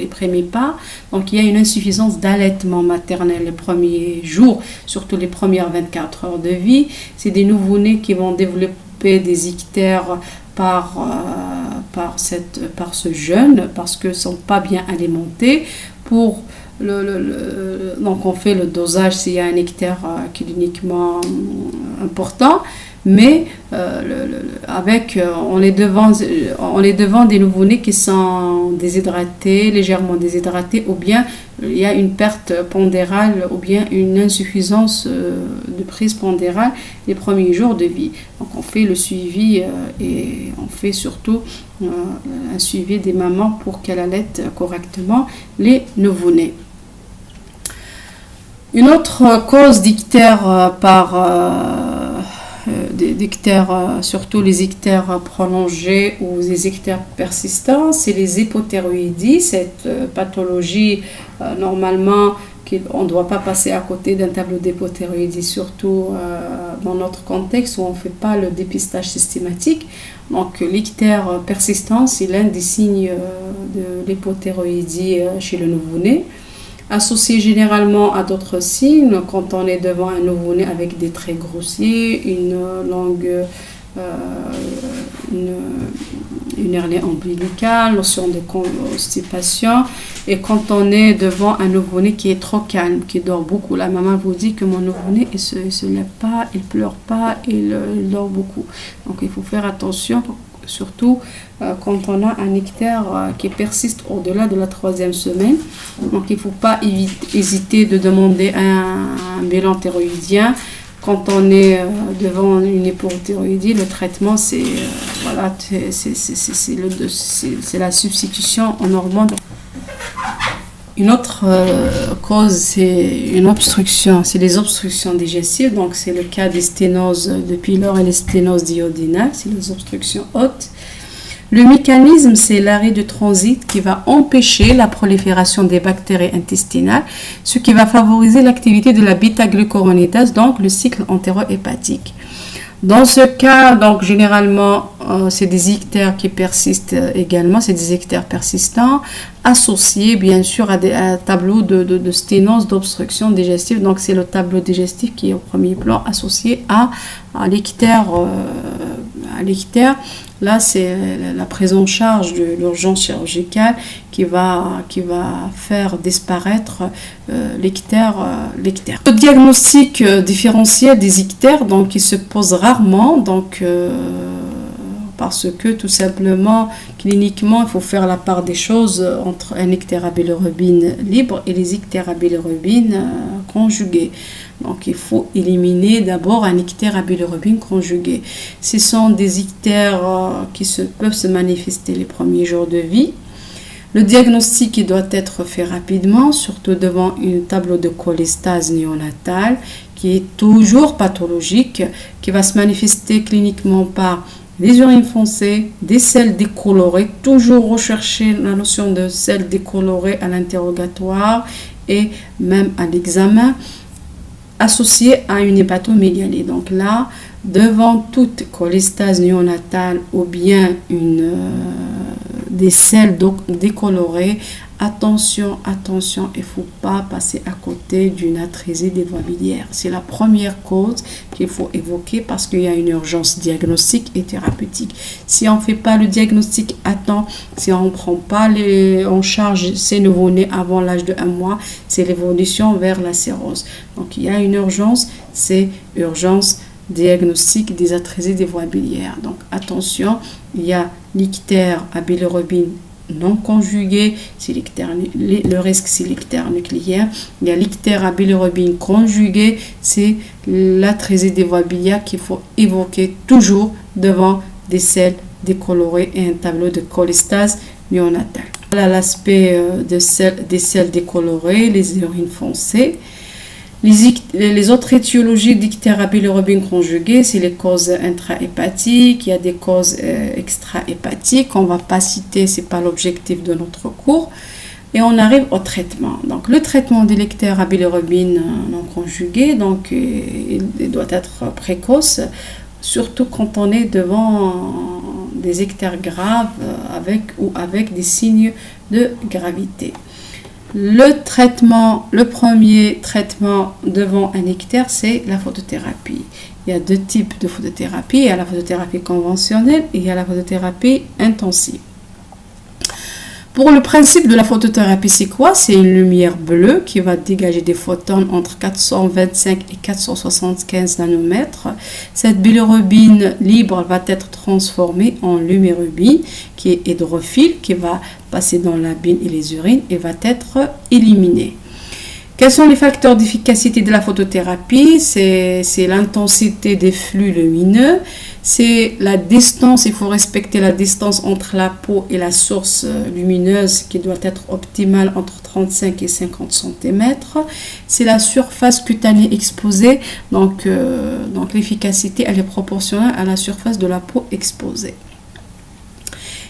prémipas. Donc il y a une insuffisance d'allaitement maternel les premiers jours, surtout les premières 24 heures de vie. C'est des nouveau-nés qui vont développer des ictères par ce jeûne, parce qu'ils ne sont pas bien alimentés. Donc on fait le dosage s'il y a un ictère cliniquement important, mais on est devant des nouveau-nés qui sont déshydratés, légèrement déshydratés, ou bien il y a une perte pondérale ou bien une insuffisance de prise pondérale les premiers jours de vie. Donc on fait le suivi et on fait surtout un suivi des mamans pour qu'elles allaitent correctement les nouveau-nés. Une autre cause d'ictère surtout les ictères prolongés ou les ictères persistants, c'est les hypothyroïdies. Cette pathologie, normalement, on ne doit pas passer à côté d'un tableau d'hypothyroïdie, surtout dans notre contexte où on ne fait pas le dépistage systématique. Donc l'ictère persistant, c'est l'un des signes de l'hypothyroïdie chez le nouveau-né, associé généralement à d'autres signes quand on est devant un nouveau-né avec des traits grossiers, une hernie ombilicale, notion de constipation, et quand on est devant un nouveau-né qui est trop calme, qui dort beaucoup. La maman vous dit que mon nouveau-né il se lève pas, il pleure pas, il dort beaucoup. Donc il faut faire attention, surtout quand on a un ictère qui persiste au-delà de la 3e semaine. Donc il ne faut pas hésiter de demander un bilan thyroïdien. Quand on est devant une hypothyroïdie, le traitement c'est la substitution en hormones. Une autre cause, c'est une obstruction, c'est les obstructions digestives. Donc c'est le cas des sténoses de pylore et les sténoses duodénales, c'est les obstructions hautes. Le mécanisme, c'est l'arrêt de transit qui va empêcher la prolifération des bactéries intestinales, ce qui va favoriser l'activité de la bêta-glucuronidase, donc le cycle entéro-hépatique. Dans ce cas, donc généralement, c'est des ictères qui persistent également, c'est des ictères persistants, associés bien sûr à un tableau de sténose, d'obstruction digestive. Donc c'est le tableau digestif qui est au premier plan associé à l'ictère. Là, c'est la prise en charge de l'urgence chirurgicale qui va faire disparaître l'ictère. Le diagnostic différentiel des ictères, donc, il se pose rarement, donc, parce que tout simplement, cliniquement, il faut faire la part des choses entre un ictère à bilirubine libre et les ictères à bilirubine conjugués. Donc, il faut éliminer d'abord un ictère à bilirubine conjugué. Ce sont des ictères qui peuvent se manifester les premiers jours de vie. Le diagnostic il doit être fait rapidement, surtout devant un tableau de cholestase néonatale qui est toujours pathologique, qui va se manifester cliniquement par des urines foncées, des selles décolorées, toujours rechercher la notion de selles décolorées à l'interrogatoire et même à l'examen, associé à une hépatomégalie. Donc là, devant toute cholestase néonatale ou bien des selles décolorées, attention, il ne faut pas passer à côté d'une atrésie des voies biliaires. C'est la première cause qu'il faut évoquer parce qu'il y a une urgence diagnostique et thérapeutique. Si on ne fait pas le diagnostic à temps, si on ne prend pas en charge ces nouveau-nés avant l'âge de 1 mois, c'est l'évolution vers la cirrhose. Donc il y a une urgence, c'est urgence diagnostic des atrésies des voies biliaires. Donc attention, il y a l'ictère à bilirubine non conjugué, le risque c'est l'ictère nucléaire. Il y a l'ictère à bilirubine conjugué, c'est l'atrésie des voies biliaires qu'il faut évoquer toujours devant des selles décolorées et un tableau de cholestase néonatale. Voilà l'aspect des selles décolorées, les urines foncées. Les autres étiologies d'ictère à bilirubine conjuguée, c'est les causes intrahépatiques, il y a des causes extrahépatiques, on ne va pas citer, ce n'est pas l'objectif de notre cours. Et on arrive au traitement. Donc le traitement de l'ictère à bilirubine non conjuguée, donc, il doit être précoce, surtout quand on est devant des ictères graves avec des signes de gravité. Le premier traitement devant un ictère, c'est la photothérapie. Il y a 2 types de photothérapie. Il y a la photothérapie conventionnelle et il y a la photothérapie intensive. Pour le principe de la photothérapie, c'est quoi? C'est une lumière bleue qui va dégager des photons entre 425 et 475 nanomètres. Cette bilirubine libre va être transformée en lumérubine qui est hydrophile, qui va passer dans la bile et les urines et va être éliminée. Quels sont les facteurs d'efficacité de la photothérapie? C'est l'intensité des flux lumineux, c'est la distance, il faut respecter la distance entre la peau et la source lumineuse qui doit être optimale entre 35 et 50 cm. C'est la surface cutanée exposée, donc l'efficacité elle est proportionnelle à la surface de la peau exposée.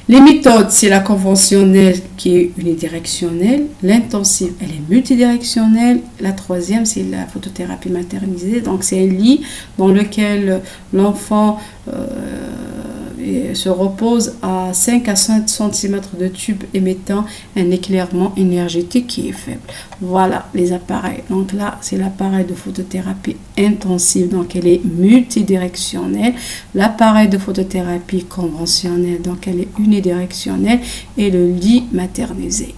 Les méthodes, c'est la conventionnelle qui est unidirectionnelle, l'intensive, elle est multidirectionnelle, la troisième, c'est la photothérapie maternisée, donc c'est un lit dans lequel l'enfant se repose à 5 à 5 cm de tube émettant un éclairement énergétique qui est faible. Voilà les appareils. Donc là, c'est l'appareil de photothérapie intensive, donc elle est multidirectionnelle. L'appareil de photothérapie conventionnelle, donc elle est unidirectionnelle, et le lit maternisé.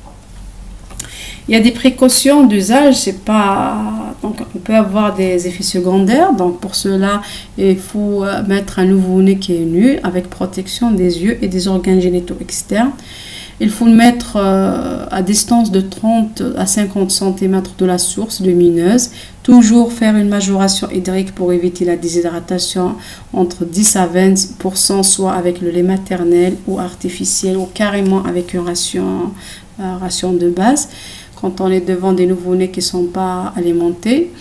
Il y a des précautions d'usage, c'est pas donc on peut avoir des effets secondaires. Donc pour cela, il faut mettre un nouveau-né qui est nu avec protection des yeux et des organes génitaux externes. Il faut le mettre à distance de 30 à 50 cm de la source lumineuse. Toujours faire une majoration hydrique pour éviter la déshydratation entre 10 à 20%, soit avec le lait maternel ou artificiel ou carrément avec une ration de base, quand on est devant des nouveau-nés qui ne sont pas alimentés.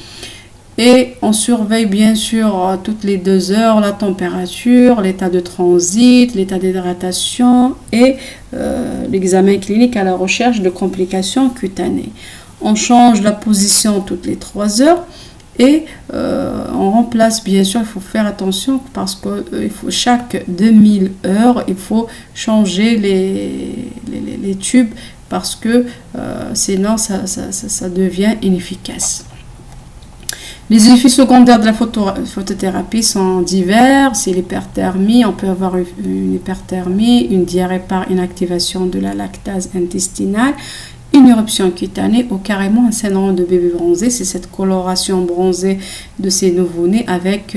Et on surveille bien sûr toutes les 2 heures la température, l'état de transit, l'état d'hydratation et l'examen clinique à la recherche de complications cutanées. On change la position toutes les 3 heures et on remplace, bien sûr, il faut faire attention parce que chaque 2000 heures, il faut changer les tubes parce que sinon ça devient inefficace. Les effets secondaires de la photothérapie sont divers. C'est l'hyperthermie, on peut avoir une hyperthermie, une diarrhée par inactivation de la lactase intestinale, une éruption cutanée ou carrément un syndrome de bébé bronzé. C'est cette coloration bronzée de ces nouveau-nés avec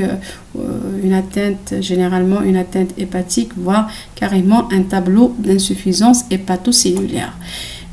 généralement une atteinte hépatique, voire carrément un tableau d'insuffisance hépatocellulaire.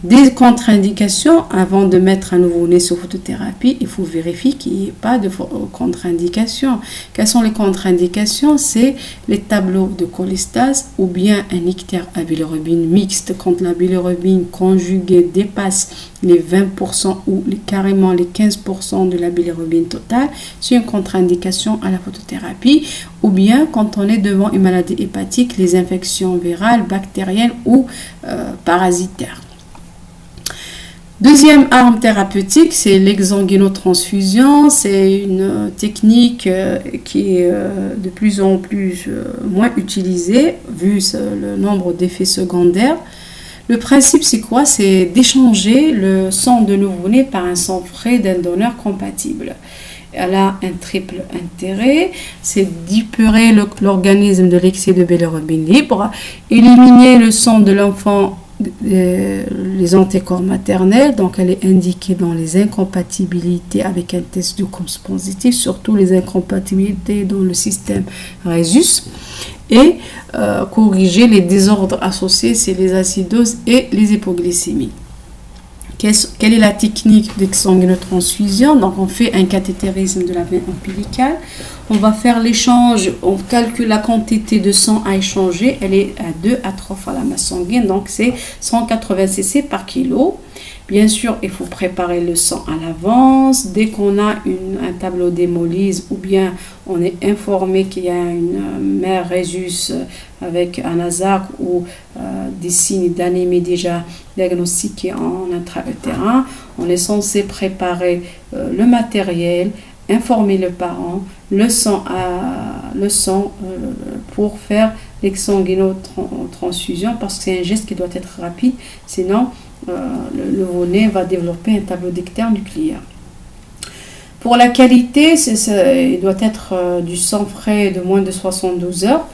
Des contre-indications, avant de mettre un nouveau-né sous photothérapie, il faut vérifier qu'il n'y ait pas de contre-indications. Quelles sont les contre-indications? C'est les tableaux de cholestase ou bien un ictère à bilirubine mixte quand la bilirubine conjuguée dépasse les 20% ou carrément les 15% de la bilirubine totale. C'est une contre-indication à la photothérapie. Ou bien quand on est devant une maladie hépatique, les infections virales, bactériennes ou parasitaires. Deuxième arme thérapeutique, c'est l'exsanguinotransfusion. C'est une technique qui est de plus en plus moins utilisée vu le nombre d'effets secondaires. Le principe, c'est quoi? C'est d'échanger le sang de nouveau-né par un sang frais d'un donneur compatible. Elle a un triple intérêt, c'est d'épurer l'organisme de l'excès de bilirubine libre, éliminer le sang de l'enfant, les anticorps maternels, donc elle est indiquée dans les incompatibilités avec un test de COMS positif, surtout les incompatibilités dans le système Rhesus, et corriger les désordres associés, c'est les acidoses et les hypoglycémies. Quelle est la technique d'exsanguinotransfusion? Donc, on fait un cathétérisme de la veine ombilicale. On va faire l'échange, on calcule la quantité de sang à échanger. Elle est à 2 à 3 fois la masse sanguine, donc c'est 180 cc par kilo. Bien sûr, il faut préparer le sang à l'avance. Dès qu'on a un tableau d'hémolyse ou bien on est informé qu'il y a une mère Rhesus avec un ASAC ou des signes d'anémie déjà diagnostiqués en intra-utérin, on est censé préparer le matériel, informer le parent, le sang pour faire l'exsanguinotransfusion parce que c'est un geste qui doit être rapide, sinon le nouveau-né va développer un tableau d'ictère nucléaire. Pour la qualité, il doit être du sang frais de moins de 72 heures.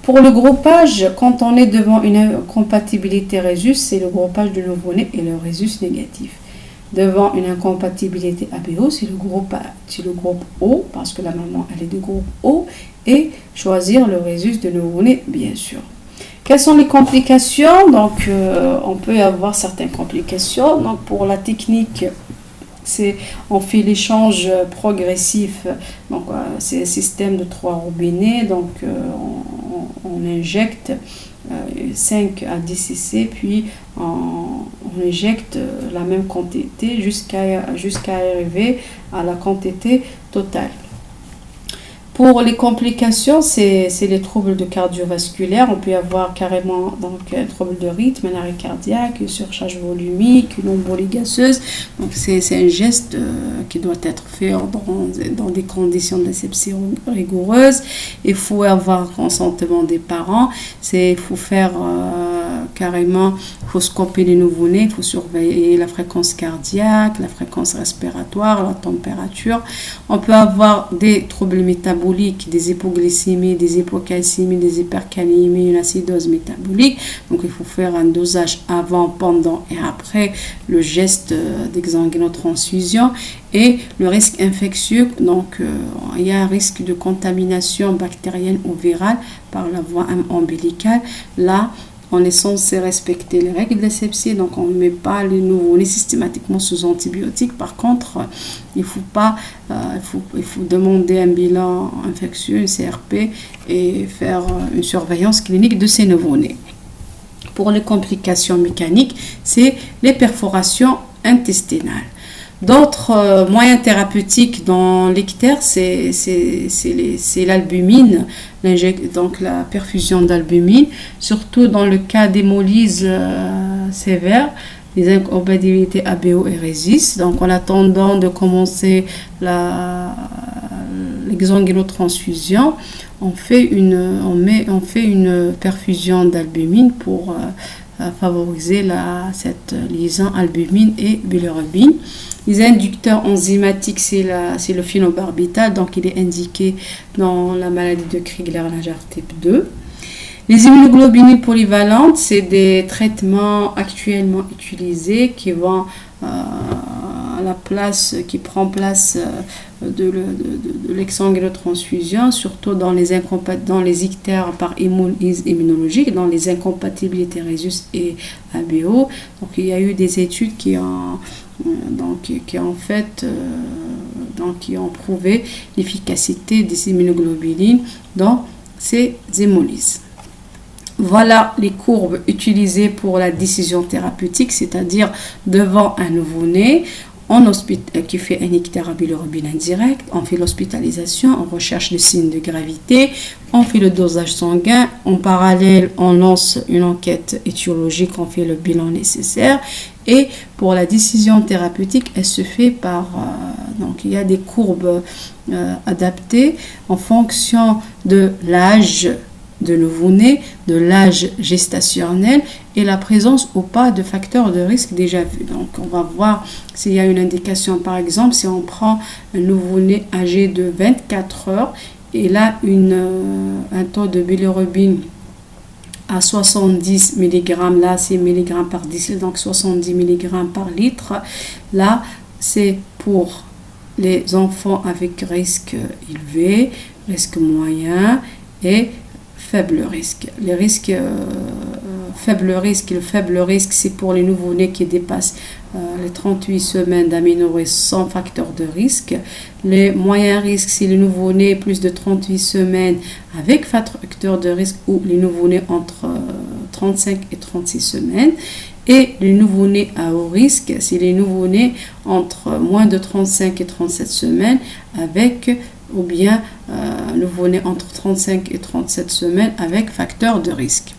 Pour le groupage, quand on est devant une incompatibilité Rhesus, c'est le groupage de nouveau-né et le Rhesus négatif. Devant une incompatibilité ABO, c'est le groupe O, parce que la maman elle est de groupe O, et choisir le Rhesus de nouveau-né, bien sûr. Quelles sont les complications? Donc, on peut avoir certaines complications. Donc, pour la technique, on fait l'échange progressif. Donc, c'est un système de 3 robinets. Donc, on injecte 5 à 10 cc, puis on injecte la même quantité jusqu'à arriver à la quantité totale. Pour les complications, c'est les troubles de cardiovasculaire. On peut avoir carrément donc, un trouble de rythme, un arrêt cardiaque, une surcharge volumique, une embolie gazeuse. Donc c'est un geste qui doit être fait dans des conditions d'asepsie rigoureuses. Il faut avoir le consentement des parents. Il faut faire carrément, il faut scoper les nouveau-nés, il faut surveiller la fréquence cardiaque, la fréquence respiratoire, la température. On peut avoir des troubles métaboliques, des hypoglycémies, des hypocalcémies, des hypercalémies, une acidose métabolique. Donc il faut faire un dosage avant, pendant et après le geste d'exsanguinotransfusion. Et le risque infectieux, donc il y a un risque de contamination bactérienne ou virale par la voie ombilicale. Là, on est censé respecter les règles d'asepsie, donc on ne met pas les nouveau-nés systématiquement sous antibiotiques. Par contre, il faut demander un bilan infectieux, une CRP, et faire une surveillance clinique de ces nouveau-nés. Pour les complications mécaniques, c'est les perforations intestinales. D'autres moyens thérapeutiques dans l'ictère, c'est l'albumine, donc la perfusion d'albumine, surtout dans le cas d'hémolyse sévère, les incompatibilités ABO et Rhesus. Donc en attendant de commencer l'exsanguinotransfusion, on fait une perfusion d'albumine pour favoriser cette liaison albumine et bilirubine. Les inducteurs enzymatiques, c'est le phénobarbital, donc il est indiqué dans la maladie de Crigler-Najjar type 2. Les immunoglobulines polyvalentes, c'est des traitements actuellement utilisés qui vont à la place, qui prend place de l'exsanguinotransfusion, surtout dans les ictères par immunologique, dans les incompatibilités Rhesus et ABO. Donc il y a eu des études qui ont prouvé l'efficacité des immunoglobulines dans ces hémolyses. Voilà les courbes utilisées pour la décision thérapeutique, c'est-à-dire devant un nouveau-né qui fait un ictère à bilirubine indirect, on fait l'hospitalisation, on recherche des signes de gravité, on fait le dosage sanguin, en parallèle on lance une enquête étiologique, on fait le bilan nécessaire, et pour la décision thérapeutique, elle se fait donc il y a des courbes adaptées en fonction de l'âge de nouveau-né, de l'âge gestationnel et la présence ou pas de facteurs de risque déjà vus. Donc, on va voir s'il y a une indication. Par exemple, si on prend un nouveau-né âgé de 24 heures et là, un taux de bilirubine à 70 mg, là, c'est mg par décilitre, donc 70 mg par litre. Là, c'est pour les enfants avec risque élevé, risque moyen et faible risque. Les risques le faible risque, c'est pour les nouveau-nés qui dépassent les 38 semaines d'aménorrhée sans facteur de risque. Les moyens risques, c'est les nouveau-nés plus de 38 semaines avec facteur de risque ou les nouveau-nés entre 35 et 36 semaines. Et les nouveau-nés à haut risque, c'est les nouveau-nés entre moins de 35 et 37 semaines ou bien nouveau-né entre 35 et 37 semaines avec facteur de risque.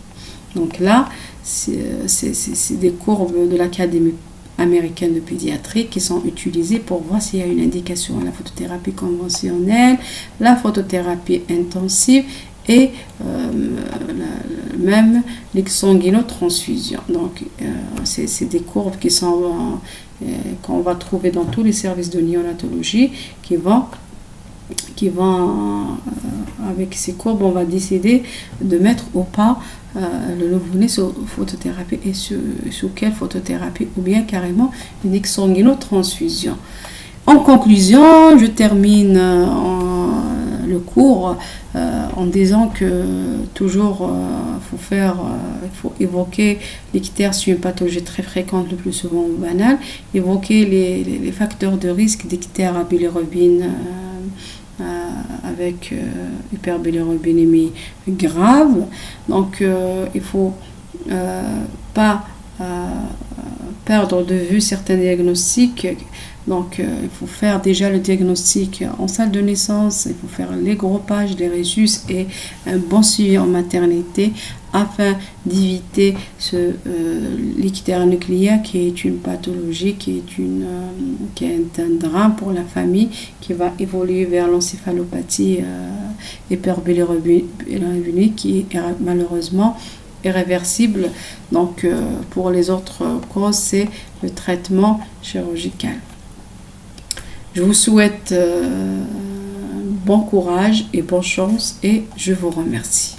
Donc là, c'est des courbes de l'Académie américaine de pédiatrie qui sont utilisées pour voir s'il y a une indication à la photothérapie conventionnelle, la photothérapie intensive et même l'exsanguinotransfusion. Donc, c'est des courbes qu'on va trouver dans tous les services de néonatologie qui vont avec ces courbes, on va décider de mettre ou pas le nouveau-né sur photothérapie et sur quelle photothérapie ou bien carrément une exsanguinotransfusion. En conclusion, je termine le cours en disant que toujours il faut évoquer l'ictère sur une pathologie très fréquente, le plus souvent banale, évoquer les facteurs de risque d'ictère à bilirubine avec hyperbilirubinémie grave. Donc il faut pas perdre de vue certains diagnostics. Donc il faut faire déjà le diagnostic en salle de naissance, il faut faire les groupages des Rhesus et un bon suivi en maternité afin d'éviter l'ictère nucléaire qui est une pathologie, qui est un drame pour la famille, qui va évoluer vers l'encéphalopathie hyperbilirubinémique qui est malheureusement irréversible. Donc pour les autres causes, c'est le traitement chirurgical. Je vous souhaite bon courage et bonne chance et je vous remercie.